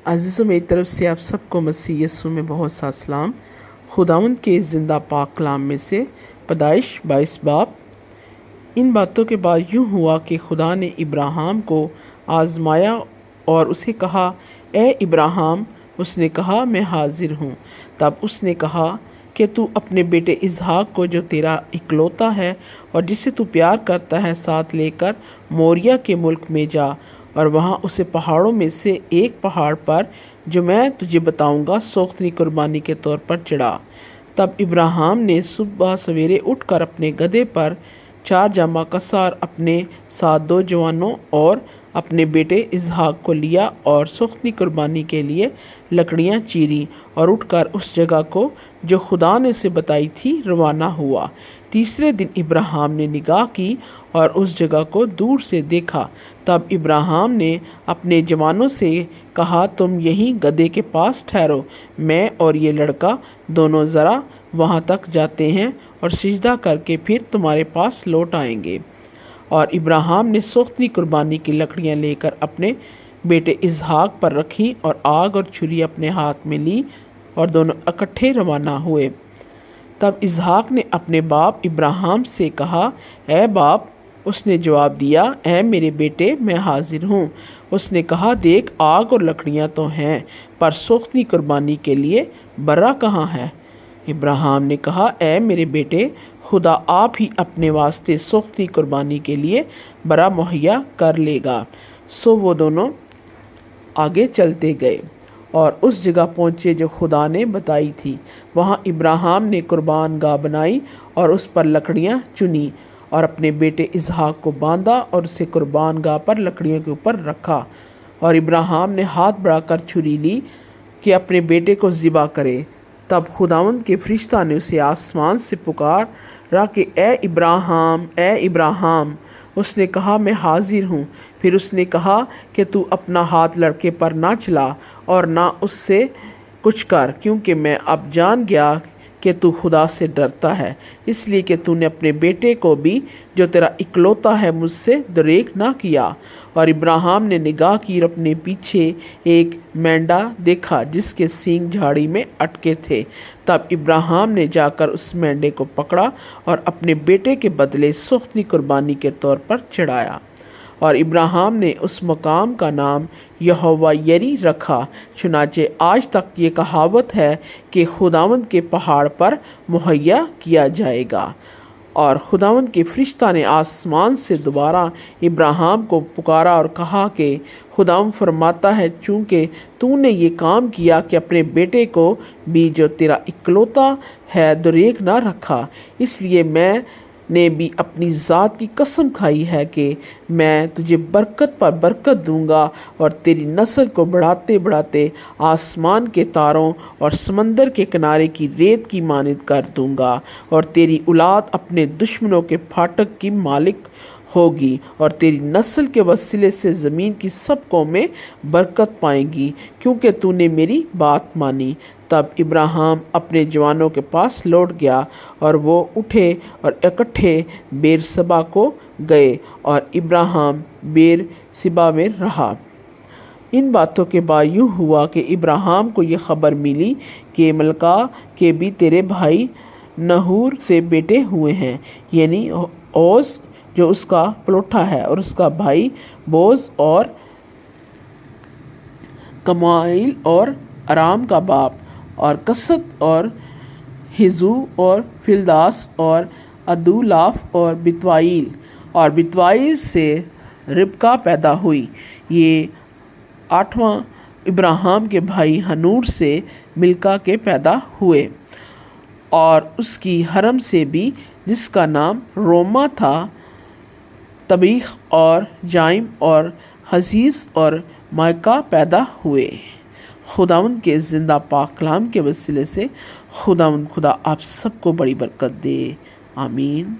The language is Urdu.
عزیزوں میری طرف سے آپ سب کو مسیح یسوع میں بہت سا سلام۔ خداوند کے زندہ پاک کلام میں سے پیدائش 22 باب۔ ان باتوں کے بعد یوں ہوا کہ خدا نے ابراہیم کو آزمایا اور اسے کہا، اے ابراہیم۔ اس نے کہا، میں حاضر ہوں۔ تب اس نے کہا کہ تو اپنے بیٹے اسحاق کو جو تیرا اکلوتا ہے اور جسے تو پیار کرتا ہے ساتھ لے کر موریہ کے ملک میں جا، اور وہاں اسے پہاڑوں میں سے ایک پہاڑ پر جو میں تجھے بتاؤں گا سوختنی قربانی کے طور پر چڑھا۔ تب ابراہیم نے صبح سویرے اٹھ کر اپنے گدھے پر 4 جامہ کسا اور اپنے ساتھ 2 جوانوں اور اپنے بیٹے اسحاق کو لیا اور سوختنی قربانی کے لیے لکڑیاں چیری، اور اٹھ کر اس جگہ کو جو خدا نے اسے بتائی تھی روانہ ہوا۔ تیسرے دن ابراہیم نے نگاہ کی اور اس جگہ کو دور سے دیکھا۔ تب ابراہیم نے اپنے جوانوں سے کہا، تم یہیں گدھے کے پاس ٹھہرو، میں اور یہ لڑکا دونوں ذرا وہاں تک جاتے ہیں اور سجدہ کر کے پھر تمہارے پاس لوٹ آئیں گے۔ اور ابراہیم نے سوختنی قربانی کی لکڑیاں لے کر اپنے بیٹے اسحاق پر رکھی اور آگ اور چھری اپنے ہاتھ میں لی اور دونوں اکٹھے روانہ ہوئے۔ تب اسحاق نے اپنے باپ ابراہیم سے کہا، اے باپ۔ اس نے جواب دیا، اے میرے بیٹے، میں حاضر ہوں۔ اس نے کہا، دیکھ، آگ اور لکڑیاں تو ہیں، پر سوختنی قربانی کے لیے برا کہاں ہے؟ ابراہیم نے کہا، اے میرے بیٹے، خدا آپ ہی اپنے واسطے سوختنی قربانی کے لیے برا مہیا کر لے گا۔ سو وہ دونوں آگے چلتے گئے اور اس جگہ پہنچے جو خدا نے بتائی تھی۔ وہاں ابراہیم نے قربان گاہ بنائی اور اس پر لکڑیاں چنی اور اپنے بیٹے اسحاق کو باندھا اور اسے قربان گاہ پر لکڑیوں کے اوپر رکھا۔ اور ابراہیم نے ہاتھ بڑھا کر چھری لی کہ اپنے بیٹے کو ذبح کرے۔ تب خداوند کے فرشتہ نے اسے آسمان سے پکارا کہ اے ابراہیم، اے ابراہیم۔ اس نے کہا، میں حاضر ہوں۔ پھر اس نے کہا کہ تو اپنا ہاتھ لڑکے پر نہ چلا اور نہ اس سے کچھ کر، کیونکہ میں اب جان گیا کہ تو خدا سے ڈرتا ہے، اس لیے کہ تو نے اپنے بیٹے کو بھی جو تیرا اکلوتا ہے مجھ سے دریغ نہ کیا۔ اور ابراہیم نے نگاہ کی اور اپنے پیچھے ایک مینڈا دیکھا جس کے سینگ جھاڑی میں اٹکے تھے۔ تب ابراہیم نے جا کر اس مینڈے کو پکڑا اور اپنے بیٹے کے بدلے سوختنی قربانی کے طور پر چڑھایا۔ اور ابراہیم نے اس مقام کا نام یہوہ یری رکھا۔ چنانچہ آج تک یہ کہاوت ہے کہ خداوند کے پہاڑ پر مہیا کیا جائے گا۔ اور خداوند کے فرشتہ نے آسمان سے دوبارہ ابراہیم کو پکارا اور کہا کہ خداوند فرماتا ہے، چونکہ تو نے یہ کام کیا کہ اپنے بیٹے کو بھی جو تیرا اکلوتا ہے دریغ نہ رکھا، اس لیے میں نے بھی اپنی ذات کی قسم کھائی ہے کہ میں تجھے برکت پر برکت دوں گا اور تیری نسل کو بڑھاتے بڑھاتے آسمان کے تاروں اور سمندر کے کنارے کی ریت کی مانند کر دوں گا، اور تیری اولاد اپنے دشمنوں کے پھاٹک کی مالک ہوگی، اور تیری نسل کے وسیلے سے زمین کی سب قومیں برکت پائیں گی، کیونکہ تو نے میری بات مانی۔ تب ابراہیم اپنے جوانوں کے پاس لوٹ گیا اور وہ اٹھے اور اکٹھے بیر سبا کو گئے، اور ابراہیم بیر سبا میں رہا۔ ان باتوں کے بعد یوں ہوا کہ ابراہیم کو یہ خبر ملی کہ ملکا کے بھی تیرے بھائی نہور سے بیٹے ہوئے ہیں، یعنی اوز جو اس کا پلوٹھا ہے، اور اس کا بھائی بوز، اور کمائل اور ارام کا باپ، اور کست اور ہزو اور فلداس اور ادولاف اور بتوائیل، اور بتوائیل سے ربکا پیدا ہوئی۔ یہ 8واں ابراہیم کے بھائی ہنور سے ملکا کے پیدا ہوئے، اور اس کی حرم سے بھی جس کا نام روما تھا طبیخ اور جائم اور حزیز اور مائکا پیدا ہوئے۔ خداوند کے زندہ پاک کلام کے وسیلے سے خداوند خدا آپ سب کو بڑی برکت دے، آمین۔